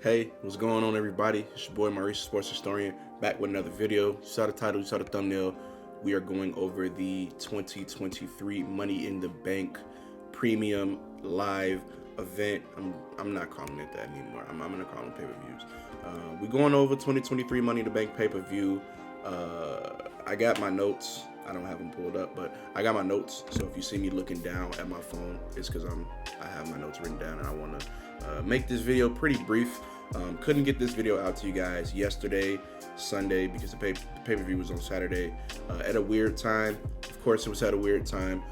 Hey, what's going on, everybody? It's your boy Maurice, sports historian, back with another video. You saw the title, you saw the thumbnail. We are going over the 2023 Money in the Bank Premium Live event. I'm not calling it that anymore. I'm gonna call them pay-per-views. We're going over 2023 Money in the Bank pay-per-view. I got my notes. I don't have them pulled up, but I got my notes. So if you see me looking down at my phone, it's because I have my notes written down and I want to make this video pretty brief. Couldn't get this video out to you guys yesterday, Sunday, because the pay-per-view was on Saturday at a weird time. Of course, it was at a weird time,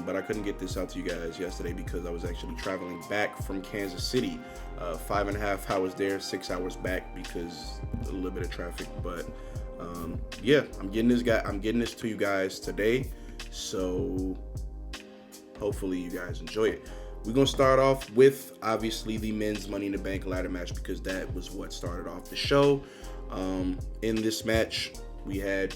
but I couldn't get this out to you guys yesterday because I was actually traveling back from Kansas City. 5.5 hours there, 6 hours back because a little bit of traffic. But yeah, I'm getting this to you guys today, so hopefully you guys enjoy it. We're going to start off with, obviously, the men's Money in the Bank ladder match because that was what started off the show. In this match, we had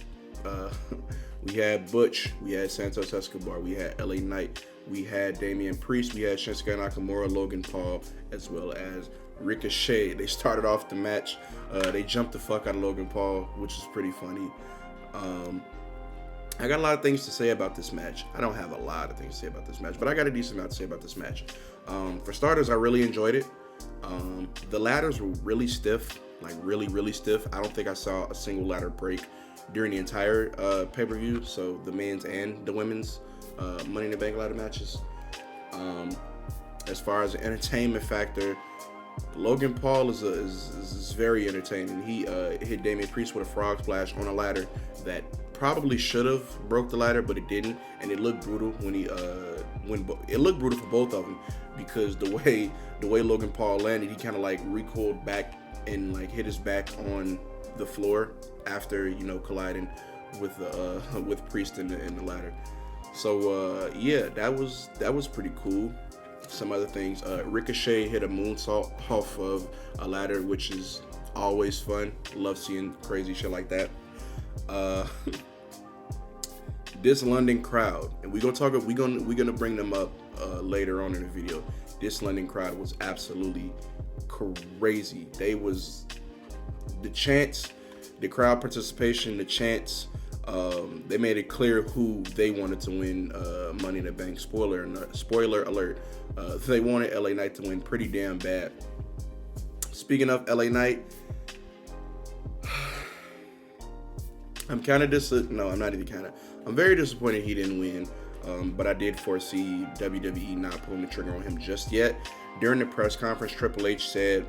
Butch, we had Santos Escobar, we had LA Knight, we had Damian Priest, we had Shinsuke Nakamura, Logan Paul, as well as Ricochet. They started off the match. They jumped the fuck out of Logan Paul, which is pretty funny. I got a lot of things to say about this match. I don't have a lot of things to say about this match, but I got a decent amount to say about this match. For starters, I really enjoyed it. The ladders were really stiff, like really stiff. I don't think I saw a single ladder break during the entire pay-per-view, so the men's and the women's Money in the Bank ladder matches. As far as the entertainment factor, Logan Paul is very entertaining. He hit Damian Priest with a frog splash on a ladder that probably should have broke the ladder, but it didn't, and it looked brutal when it looked brutal for both of them because the way Logan Paul landed, he kind of like recoiled back and like hit his back on the floor after colliding with Priest in the ladder. So yeah, that was pretty cool. Some other things, Ricochet hit a moonsault off of a ladder, which is always fun. Love seeing crazy shit like that. This London crowd, and we're gonna bring them up later on in the video. This London crowd was absolutely crazy. They was the chants, the crowd participation, the chants. They made it clear who they wanted to win Money in the Bank. Spoiler alert. They wanted LA Knight to win pretty damn bad. Speaking of LA Knight, I'm very disappointed he didn't win. But I did foresee WWE not pulling the trigger on him just yet. During the press conference, Triple H said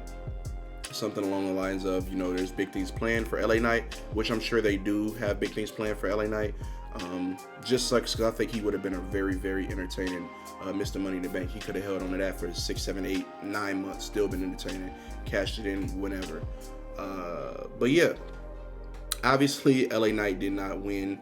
something along the lines of, there's big things planned for LA Knight, which I'm sure they do have big things planned for LA Knight. Just sucks because I think he would have been a very, very entertaining Mr. Money in the Bank. He could have held on to that for 6, 7, 8, 9 months, still been entertaining, cashed it in whenever. But yeah, obviously LA Knight did not win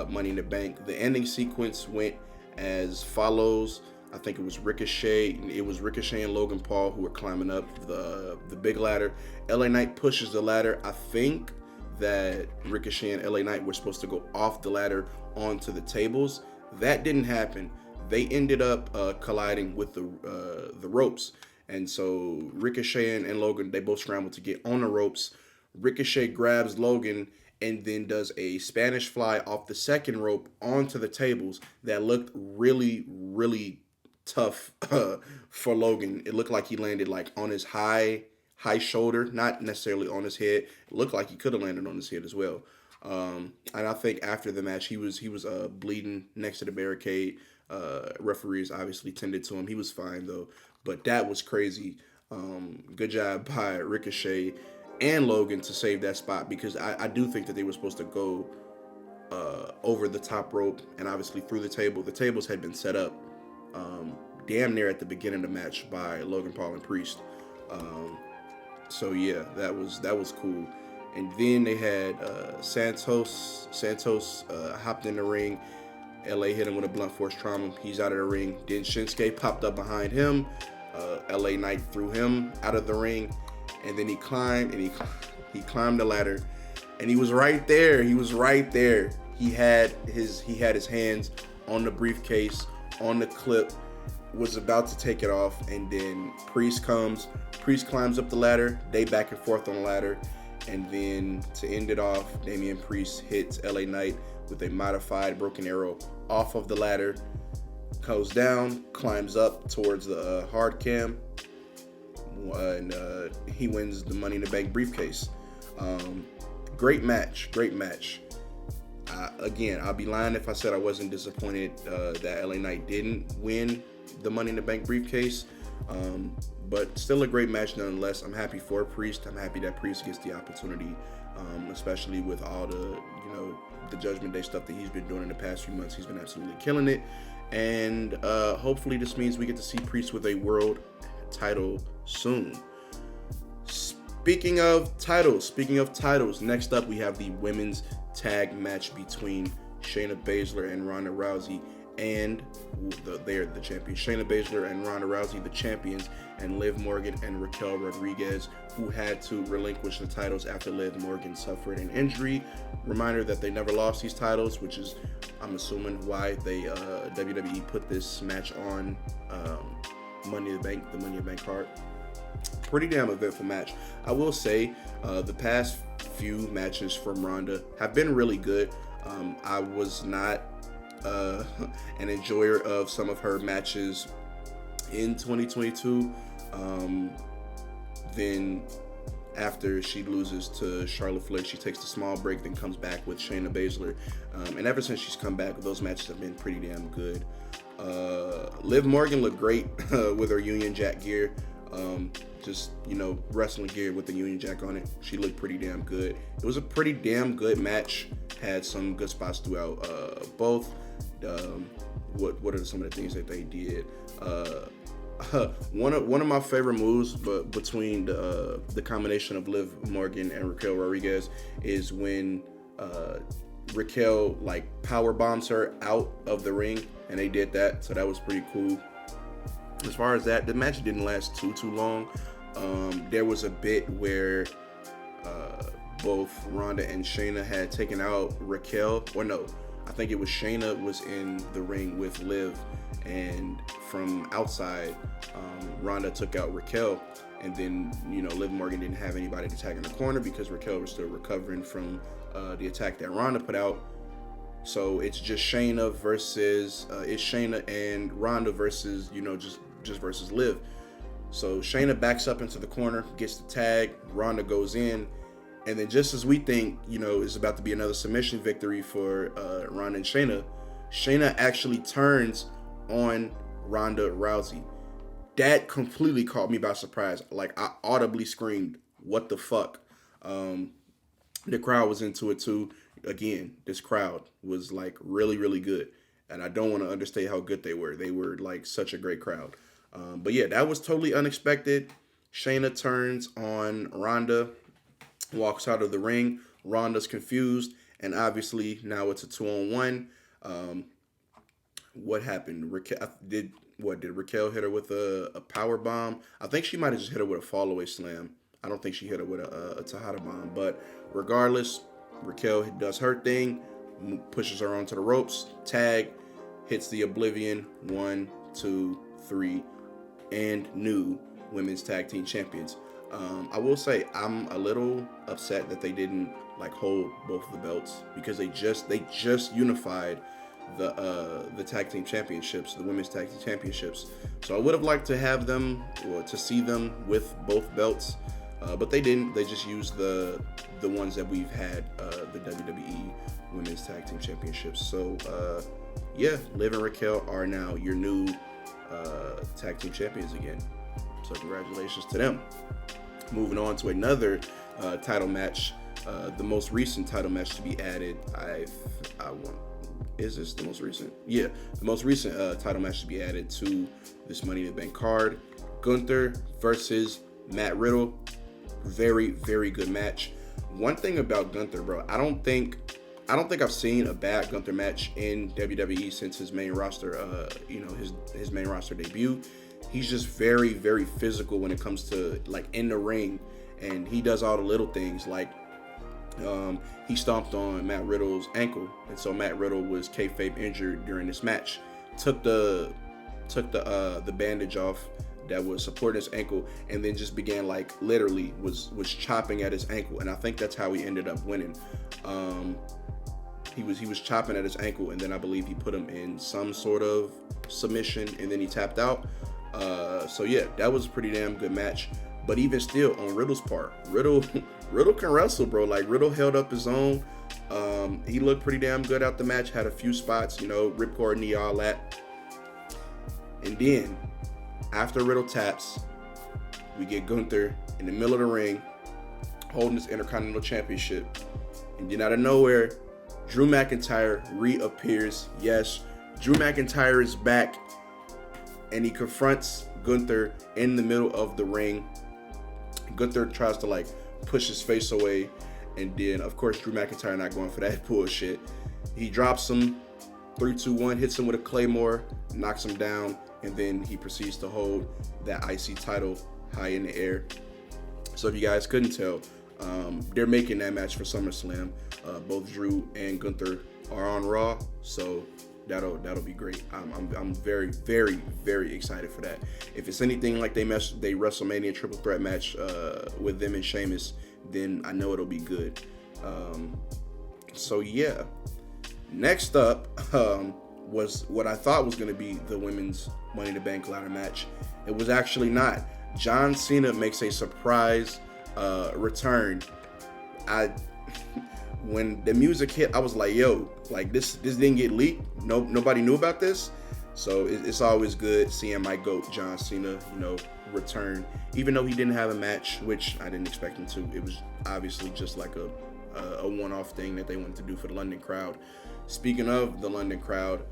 Money in the Bank. The ending sequence went as follows. I think it was Ricochet and Logan Paul who were climbing up the big ladder. LA Knight pushes the ladder. I think that Ricochet and LA Knight were supposed to go off the ladder onto the tables. That didn't happen. They ended up colliding with the ropes. And so Ricochet and Logan, they both scrambled to get on the ropes. Ricochet grabs Logan and then does a Spanish fly off the second rope onto the tables that looked really tough for Logan. It looked like he landed like on his high shoulder, not necessarily on his head. It looked like he could have landed on his head as well. And I think after the match, he was bleeding next to the barricade. Referees obviously tended to him. He was fine though, but that was crazy. Good job by Ricochet and Logan to save that spot because I do think that they were supposed to go over the top rope and obviously through the table. The tables had been set up damn near at the beginning of the match by Logan Paul and Priest. So yeah, that was cool. And then they had Santos hopped in the ring. LA hit him with a blunt force trauma. He's out of the ring. Then Shinsuke popped up behind him. LA Knight threw him out of the ring. And then he climbed the ladder. And he was right there. He had his hands on the briefcase, on the clip. was about to take it off, and then Priest climbs up the ladder. They back and forth on the ladder, and then to end it off, Damian Priest hits LA Knight with a modified broken arrow off of the ladder, goes down, climbs up towards the hard cam, and he wins the Money in the Bank briefcase. Great match. Again, I'll be lying if I said I wasn't disappointed that LA Knight didn't win the Money in the Bank briefcase. But still a great match nonetheless. I'm happy for Priest. I'm happy that Priest gets the opportunity, especially with all the Judgment Day stuff that he's been doing in the past few months. He's been absolutely killing it. And hopefully this means we get to see Priest with a world title soon. Speaking of titles, next up we have the women's tag match between Shayna Baszler and Ronda Rousey, and they're the champions. Shayna Baszler and Ronda Rousey, the champions, and Liv Morgan and Raquel Rodriguez, who had to relinquish the titles after Liv Morgan suffered an injury. Reminder that they never lost these titles, which is, I'm assuming, why they WWE put this match on Money in the Bank, the Money in the Bank card. Pretty damn eventful match. I will say the past few matches from Ronda have been really good. I was not an enjoyer of some of her matches in 2022. Then after she loses to Charlotte Flair, she takes a small break, then comes back with Shayna Baszler. And ever since she's come back, those matches have been pretty damn good. Liv Morgan looked great with her Union Jack gear. Just, wrestling gear with the Union Jack on it. She looked pretty damn good. It was a pretty damn good match. Had some good spots throughout both. What are some of the things that they did? One of my favorite moves, but between the combination of Liv Morgan and Raquel Rodriguez, is when Raquel power bombs her out of the ring, and they did that. So that was pretty cool. As far as that, the match didn't last too long. There was a bit where both Ronda and Shayna had taken out Raquel, or no, I think it was Shayna was in the ring with Liv, and from outside, Ronda took out Raquel, and then Liv Morgan didn't have anybody to tag in the corner because Raquel was still recovering from the attack that Ronda put out. So it's just Shayna versus it's Shayna and Ronda versus just versus Liv. So Shayna backs up into the corner, gets the tag, Ronda goes in, and then just as we think, it's about to be another submission victory for Ronda and Shayna actually turns on Ronda Rousey. That completely caught me by surprise. I audibly screamed, "What the fuck?" The crowd was into it too. Again, this crowd was really, really good. And I don't want to understate how good they were. They were such a great crowd. But yeah, that was totally unexpected. Shayna turns on Ronda, walks out of the ring. Ronda's confused, and obviously now it's a 2-on-1. What happened? Did Raquel hit her with a power bomb? I think she might have just hit her with a fallaway slam. I don't think she hit her with a Tejada bomb. But regardless, Raquel does her thing, pushes her onto the ropes, tag, hits the Oblivion, 1, 2, 3, and new women's tag team champions. I will say I'm a little upset that they didn't hold both of the belts, because they just unified the tag team championships, the women's tag team championships. So I would have liked to have them, or to see them with both belts, but they didn't. They just used the ones that we've had, the WWE women's tag team championships. So yeah, Liv and Raquel are now your new tag team champions again. So congratulations to them. Moving on to another title match, the most recent title match to be added. Is this the most recent? Yeah, the most recent title match to be added to this Money in the Bank card. Gunther versus Matt Riddle. Very, very good match. One thing about Gunther, bro, I don't think I've seen a bad Gunther match in WWE since his main roster, his main roster debut. He's just very, very physical when it comes to in the ring, and he does all the little things. He stomped on Matt Riddle's ankle, and so Matt Riddle was kayfabe injured during this match. Took the took the bandage off that was supporting his ankle, and then just began like literally was chopping at his ankle, and I think that's how he ended up winning. He was chopping at his ankle, and then I believe he put him in some sort of submission, and then he tapped out. So yeah, that was a pretty damn good match. But even still, on Riddle's part, Riddle can wrestle, bro. Like, Riddle held up his own. He looked pretty damn good out the match. Had a few spots, ripcord knee, all that. And then, after Riddle taps, we get Gunther in the middle of the ring, holding his Intercontinental Championship. And then out of nowhere, Drew McIntyre reappears. Yes, Drew McIntyre is back, and he confronts Gunther in the middle of the ring. Gunther tries to like push his face away, and then of course Drew McIntyre not going for that bullshit. He drops him, 3-2-1, hits him with a Claymore, knocks him down, and then he proceeds to hold that IC title high in the air. So if you guys couldn't tell, they're making that match for SummerSlam. Both Drew and Gunther are on Raw, so that'll be great. I'm very, very, very excited for that. If it's anything like they WrestleMania triple threat match with them and Sheamus, then I know it'll be good. So yeah. Next up was what I thought was going to be the women's Money in the Bank ladder match. It was actually not. John Cena makes a surprise return. When the music hit, I was like, yo, like this didn't get leaked. Nobody knew about this. So it's always good seeing my GOAT, John Cena, return. Even though he didn't have a match, which I didn't expect him to. It was obviously just like a one-off thing that they wanted to do for the London crowd. Speaking of the London crowd,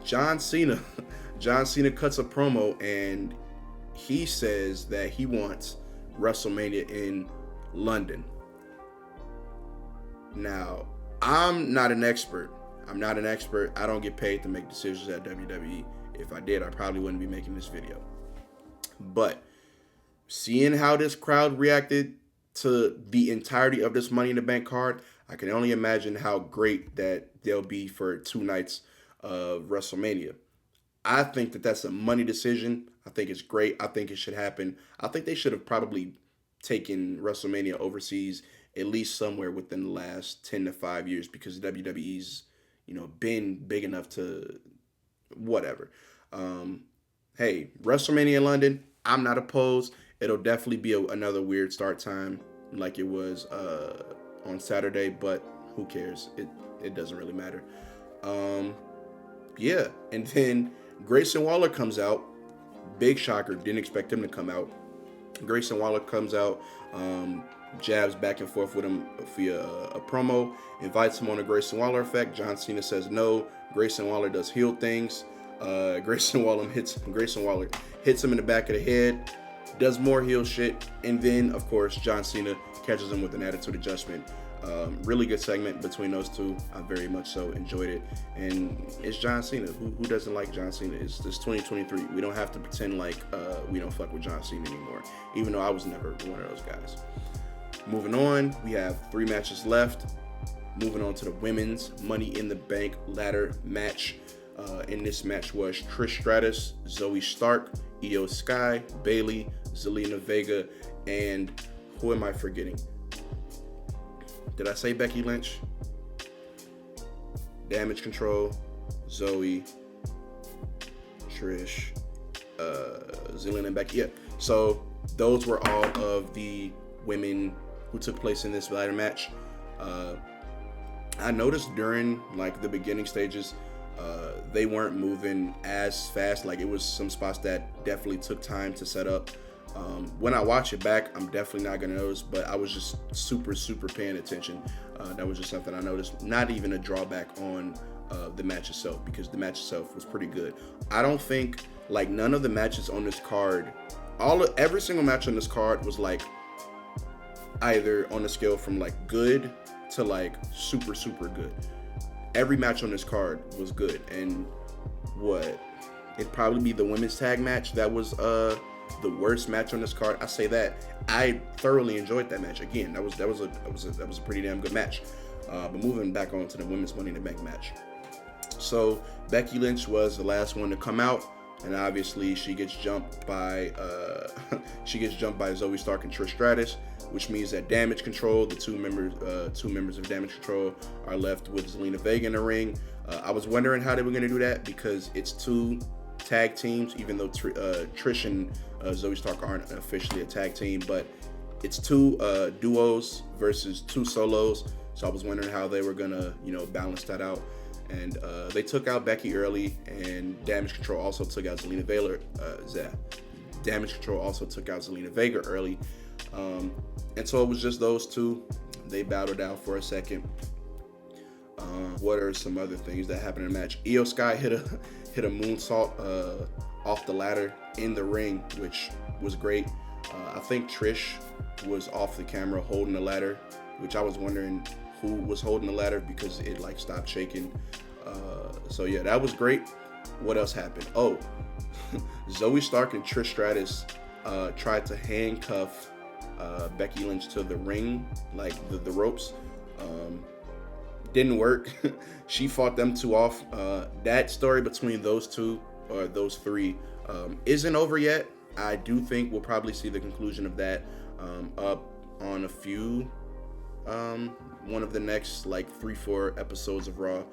John Cena cuts a promo, and he says that he wants WrestleMania in London. Now, I'm not an expert. I don't get paid to make decisions at WWE. If I did, I probably wouldn't be making this video. But seeing how this crowd reacted to the entirety of this Money in the Bank card, I can only imagine how great that they'll be for 2 nights of WrestleMania. I think that that's a money decision. I think it's great. I think it should happen. I think they should have probably taken WrestleMania overseas at least somewhere within the last 10 to 5 years, because WWE's, been big enough to whatever. Hey, WrestleMania in London, I'm not opposed. It'll definitely be another weird start time like it was on Saturday, but who cares? It doesn't really matter. Yeah, and then Grayson Waller comes out. Big shocker. Didn't expect him to come out. Grayson Waller comes out, jabs back and forth with him via a promo, invites him on the Grayson Waller effect. John Cena says no. Grayson Waller does heel things. Grayson Waller hits him in the back of the head, does more heel shit, and then of course John Cena catches him with an attitude adjustment. Really good segment between those two. I very much so enjoyed it, and it's John Cena. Who doesn't like John Cena? It's 2023. We don't have to pretend like we don't fuck with John Cena anymore, even though I was never one of those guys. Moving on, we have 3 matches left. Moving on to the women's Money in the Bank ladder match. In this match was Trish Stratus, Zoe Stark, Io Sky, Bayley, Zelina Vega, and who am I forgetting? Did I say Becky Lynch? Damage Control, Zoe, Trish, Zelina, and Becky. Yeah. So those were all of the women who took place in this ladder match. I noticed during like the beginning stages, they weren't moving as fast. Like, it was some spots that definitely took time to set up. When I watch it back, I'm definitely not gonna notice, but I was just super paying attention. That was just something I noticed. Not even a drawback on the match itself, because the match itself was pretty good. I don't think, like, none of the matches on this card, every single match on this card was like either on a scale from like good to like super good. Every match on this card was good, and it'd probably be the women's tag match that was the worst match on this card. I say that I thoroughly enjoyed that match. Again, that was a pretty damn good match. But moving back on to the women's Money in the Bank match. So Becky Lynch was the last one to come out, and obviously she gets jumped by Zoe Stark and Trish Stratus, which means that Damage Control, the two members of Damage Control, are left with Zelina Vega in the ring. I was wondering how they were going to do that because it's two tag teams, even though Trish and Zoe Stark aren't officially a tag team, but it's two duos versus two solos. So I was wondering how they were gonna, balance that out. And they took out Becky early, and Damage Control also took out Zelina Vega. Damage Control also took out Zelina Vega early, and so it was just those two. They battled out for a second. What are some other things that happened in the match? Io Sky hit a moonsault off the ladder in the ring, which was great. I think Trish was off the camera holding the ladder, which I was wondering who was holding the ladder because it stopped shaking. So yeah, that was great. What else happened? Oh, Zoe Stark and Trish Stratus tried to handcuff Becky Lynch to the ring, like the ropes. Didn't work. She fought them two off. That story between those two, or those three, isn't over yet. I do think we'll probably see the conclusion of that up on one of the next 3-4 episodes of Raw.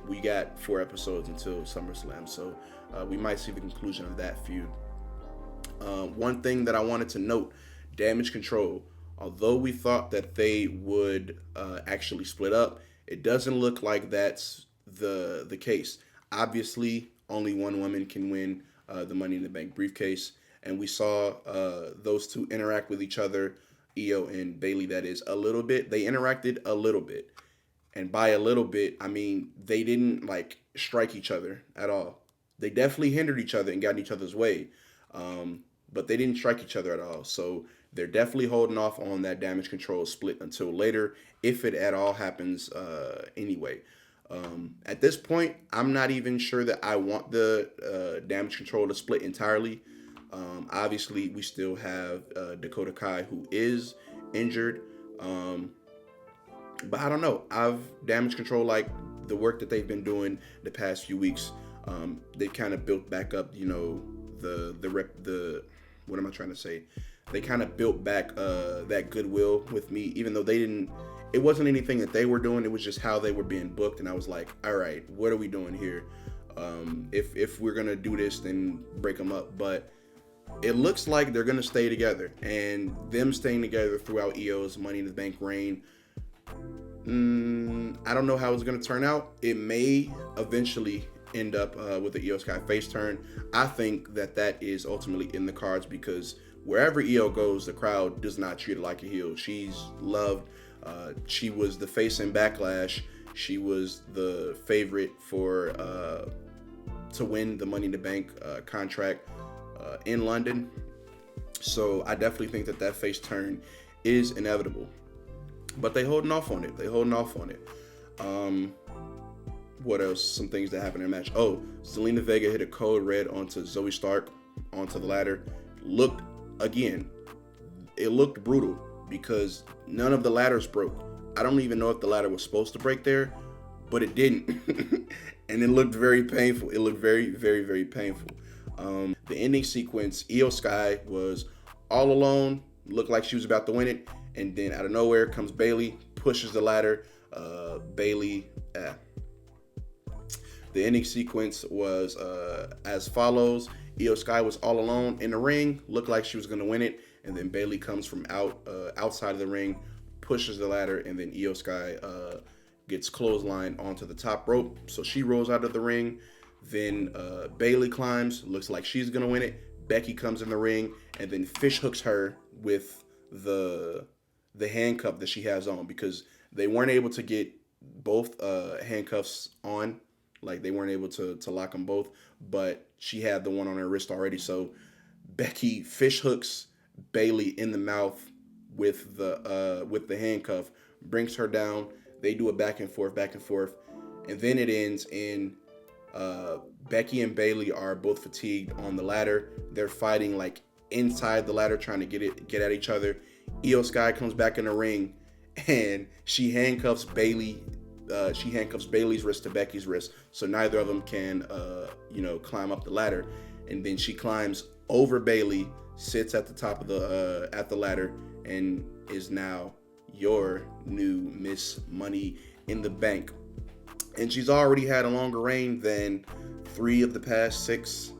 We got 4 episodes until SummerSlam, so we might see the conclusion of that feud. One thing that I wanted to note, Damage Control, although we thought that they would actually split up, it doesn't look like that's the case. Obviously, only one woman can win the Money in the Bank briefcase, and we saw those two interact with each other, Io and Bayley, that is, a little bit. They interacted a little bit, and by a little bit, I mean they didn't strike each other at all. They definitely hindered each other and got in each other's way, but they didn't strike each other at all. So they're definitely holding off on that Damage Control split until later, if it at all happens anyway. At this point, I'm not even sure that I want the Damage Control to split entirely. Obviously, we still have Dakota Kai, who is injured. But I don't know. Damage Control, the work that they've been doing the past few weeks, they kind of built back up, what am I trying to say? They kind of built back that goodwill with me, even though it wasn't anything that they were doing. It was just how they were being booked. And I was like, all right, what are we doing here? If we're going to do this, then break them up. But it looks like they're going to stay together, and them staying together throughout Io's Money in the Bank reign, I don't know how it's going to turn out. It may eventually end up with the Io Sky face turn. I think that is ultimately in the cards, because wherever Io goes, the crowd does not treat her like a heel. She's loved. She was the face in Backlash. She was the favorite to win the Money in the Bank contract in London. So I definitely think that face turn is inevitable. But they holding off on it. What else? Some things that happened in the match. Oh, Zelina Vega hit a code red onto Zoe Stark onto the ladder. It looked brutal because none of the ladders broke. I don't even know if the ladder was supposed to break there, but it didn't. And it looked very painful. It looked very, very, very painful. The ending sequence, Io Sky was all alone, looked like she was about to win it, and then out of nowhere comes Bayley, pushes the ladder. The ending sequence was as follows. Io Sky was all alone in the ring, looked like she was going to win it, and then Bayley comes from outside of the ring, pushes the ladder, and then Io Sky gets clotheslined onto the top rope. So she rolls out of the ring. Then Bayley climbs, looks like she's going to win it. Becky comes in the ring and then fish hooks her with the handcuff that she has on, because they weren't able to get both handcuffs on. They weren't able to lock them both, but she had the one on her wrist already. So Becky fish hooks Bayley in the mouth with the handcuff, brings her down. They do a back and forth, and then it ends in Becky and Bayley are both fatigued on the ladder. They're fighting inside the ladder, trying to get at each other. Io Sky comes back in the ring, and she handcuffs Bayley she handcuffs Bayley's wrist to Becky's wrist, so neither of them can, climb up the ladder. And then she climbs over Bayley, sits at the top of the ladder, and is now your new Miss Money in the Bank. And she's already had a longer reign than 3 of the past 6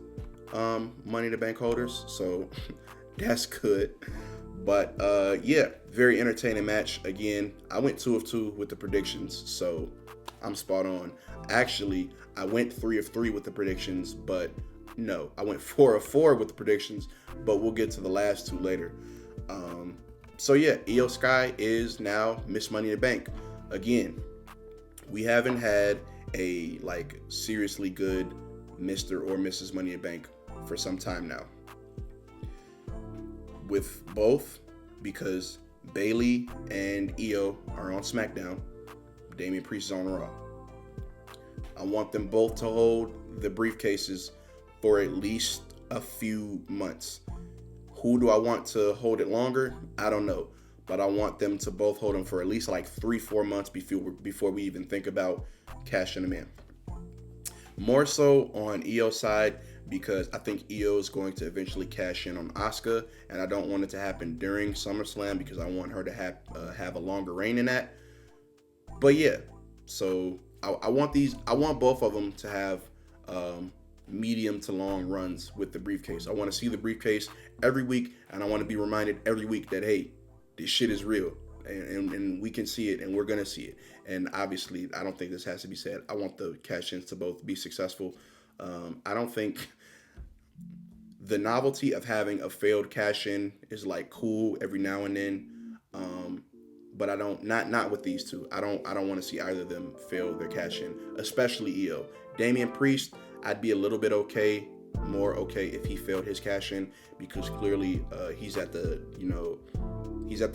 Money in the Bank holders, so that's good. But very entertaining match. Again, I went 2 of 2 with the predictions, so I'm spot on. Actually, I went 3 of 3 with the predictions, but no, I went 4 of 4 with the predictions, but we'll get to the last 2 later. Io Sky is now Miss Money in the Bank. Again, we haven't had a seriously good Mr. or Mrs. Money in the Bank for some time now. With both, because Bayley and Io are on SmackDown, Damian Priest is on Raw. I want them both to hold the briefcases for at least a few months. Who do I want to hold it longer? I don't know. But I want them to both hold them for at least 3-4 months before we even think about cashing them in. More so on Io's side, because I think Io is going to eventually cash in on Asuka, and I don't want it to happen during SummerSlam because I want her to have a longer reign in that. But yeah, so I want both of them to have medium to long runs with the briefcase. I want to see the briefcase every week, and I want to be reminded every week that, hey, this shit is real, and we can see it, and we're gonna see it. And obviously, I don't think this has to be said. I want the cash-ins to both be successful. I don't think the novelty of having a failed cash-in is cool every now and then, but I don't not with these two. I don't want to see either of them fail their cash-in, especially Io. Damian Priest, I'd be a little bit more okay if he failed his cash-in, because clearly he's at the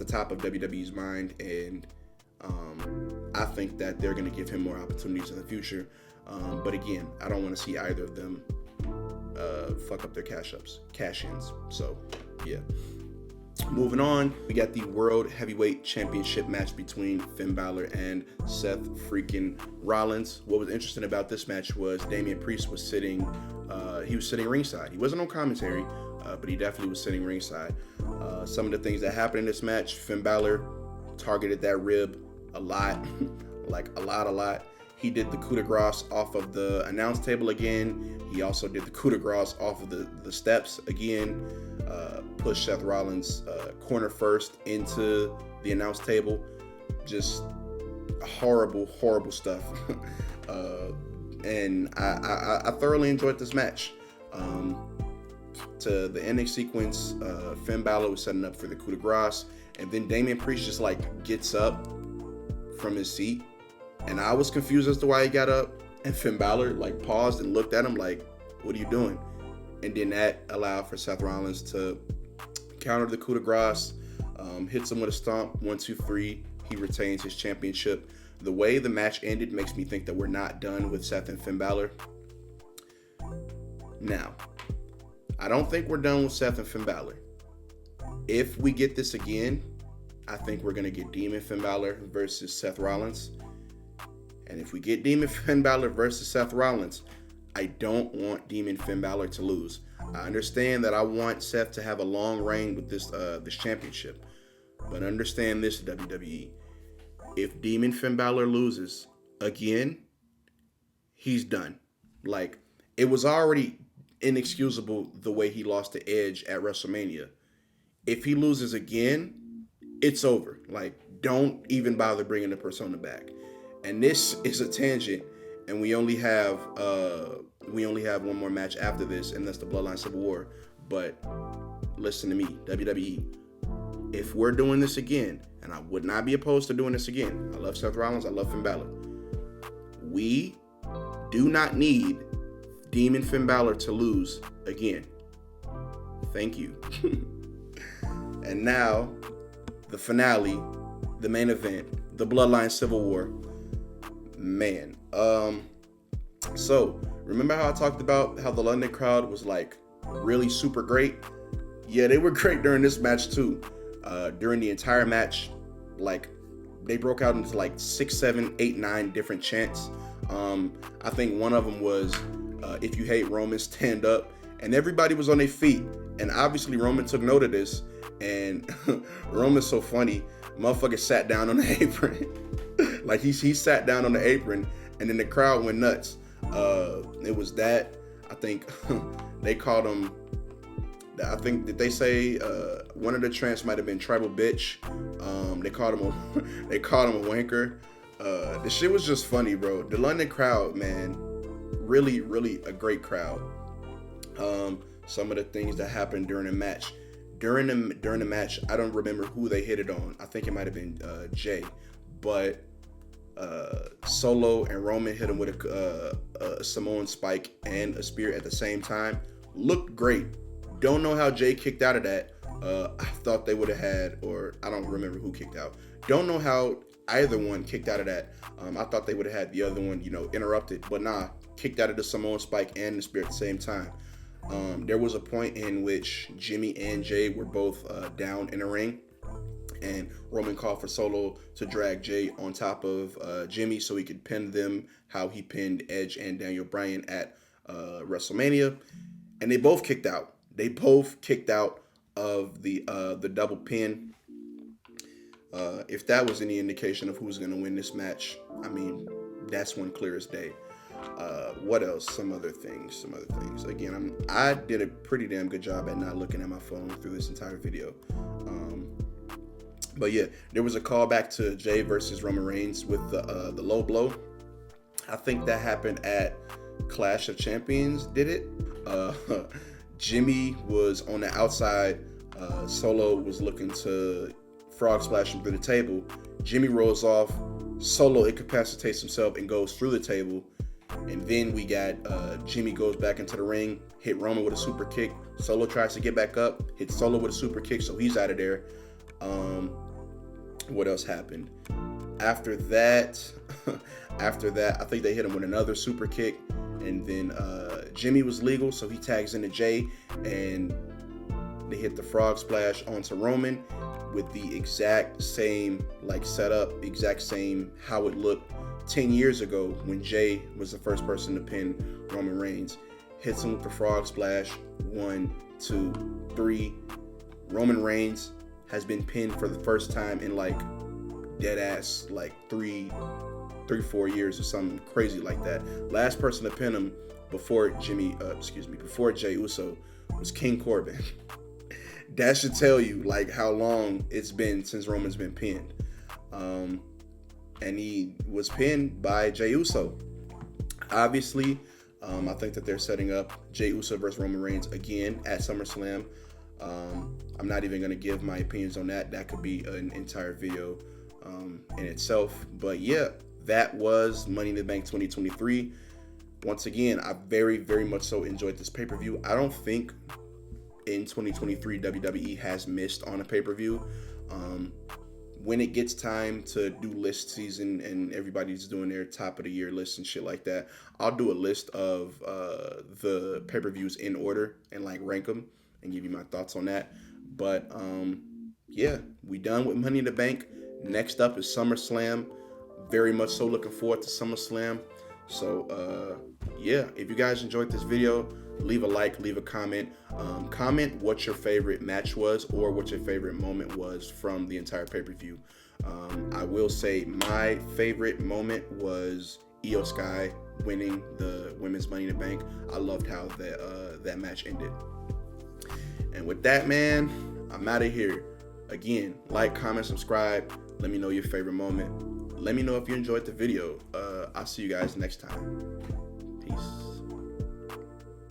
top of WWE's mind, and I think that they're going to give him more opportunities in the future. But again, I don't want to see either of them fuck up their cash-ins. So yeah. Moving on, we got the World Heavyweight Championship match between Finn Balor and Seth freaking Rollins. What was interesting about this match was Damian Priest was sitting ringside. He wasn't on commentary, but he definitely was sitting ringside. Some of the things that happened in this match, Finn Balor targeted that rib a lot, a lot. He did the coup de grace off of the announce table again. He also did the coup de grace off of the steps again. Pushed Seth Rollins corner first into the announce table. Just horrible stuff. And I thoroughly enjoyed this match. To the ending sequence, Finn Balor was setting up for the coup de grace, and then Damian Priest just gets up from his seat, and I was confused as to why he got up, and Finn Balor paused and looked at him what are you doing? And then that allowed for Seth Rollins to counter the coup de grace, hits him with a stomp, 1, 2, 3. He retains his championship. The way the match ended makes me think that we're not done with Seth and Finn Balor. Now, I don't think we're done with Seth and Finn Balor. If we get this again, I think we're going to get Demon Finn Balor versus Seth Rollins. And if we get Demon Finn Balor versus Seth Rollins, I don't want Demon Finn Balor to lose. I understand that I want Seth to have a long reign with this championship. But understand this, WWE. If Demon Finn Balor loses again, he's done. It was already inexcusable the way he lost to Edge at WrestleMania. If he loses again, it's over. Don't even bother bringing the persona back. And this is a tangent, and we only have one more match after this, and that's the Bloodline Civil War. But listen to me, WWE. If we're doing this again, and I would not be opposed to doing this again, I love Seth Rollins, I love Finn Balor. We do not need Demon Finn Balor to lose again. Thank you. And now, the finale, the main event, the Bloodline Civil War. Man. So, remember how I talked about how the London crowd was really super great? Yeah, they were great during this match too. During the entire match, they broke out into like 6, 7, 8, 9 different chants. I think one of them was, if you hate Roman, stand up. And everybody was on their feet. And obviously Roman took note of this. And Roman's so funny. Motherfucker sat down on the apron. Like he sat down on the apron, and then the crowd went nuts. It was that. I think they called him, I think, did they say one of the chants might have been tribal bitch. They called him a wanker. The shit was just funny, bro. The London crowd, man, really, really a great crowd. Some of the things that happened during the match. During the match, I don't remember who they hit it on. I think it might have been Jay, but Solo and Roman hit him with a Samoan spike and a spear at the same time. Looked great. Don't know how Jay kicked out of that. I thought they would have had, or I don't remember who kicked out. Don't know how either one kicked out of that. I thought they would have had the other one, interrupted, but nah, kicked out of the Samoan spike and the spear at the same time. There was a point in which Jimmy and Jay were both down in a ring, and Roman called for Solo to drag Jay on top of Jimmy so he could pin them how he pinned Edge and Daniel Bryan at WrestleMania, and they both kicked out. They both kicked out of the double pin. If that was any indication of who's going to win this match, I mean, that's one clear as day. What else? Some other things. Again, I did a pretty damn good job at not looking at my phone through this entire video. But yeah, there was a callback to Jay versus Roman Reigns with the low blow. I think that happened at Clash of Champions, did it? Jimmy was on the outside. Solo was looking to frog splash him through the table. Jimmy rolls off. Solo incapacitates himself and goes through the table. And then we got Jimmy goes back into the ring, hit Roman with a super kick. Solo tries to get back up, hit Solo with a super kick, so he's out of there. What else happened? After that, I think they hit him with another super kick. And then Jimmy was legal, so he tags into Jay, and they hit the frog splash onto Roman with the exact same setup, exact same how it looked 10 years ago when Jay was the first person to pin Roman Reigns. Hits him with the frog splash. 1, 2, 3. Roman Reigns has been pinned for the first time in dead ass 3-4 years or something crazy like that. Last person to pin him before before Jey Uso was King Corbin. That should tell you how long it's been since Roman's been pinned. And he was pinned by Jey Uso. Obviously, I think that they're setting up Jey Uso versus Roman Reigns again at SummerSlam. I'm not even going to give my opinions on that. That could be an entire video in itself. But yeah, that was Money in the Bank 2023. Once again, I very, very much so enjoyed this pay-per-view. I don't think in 2023 WWE has missed on a pay-per-view. When it gets time to do list season and everybody's doing their top of the year list and shit like that, I'll do a list of the pay-per-views in order and rank them and give you my thoughts on that. But yeah, we done with Money in the Bank. Next up is SummerSlam. Very much so looking forward to SummerSlam. So yeah, if you guys enjoyed this video, leave a like, leave a comment. Comment what your favorite match was or what your favorite moment was from the entire pay-per-view. I will say my favorite moment was Io Sky winning the women's Money in the Bank. I loved how that match ended. And with that, man, I'm out of here. Again, like, comment, subscribe. Let me know your favorite moment. Let me know if you enjoyed the video. I'll see you guys next time. Peace.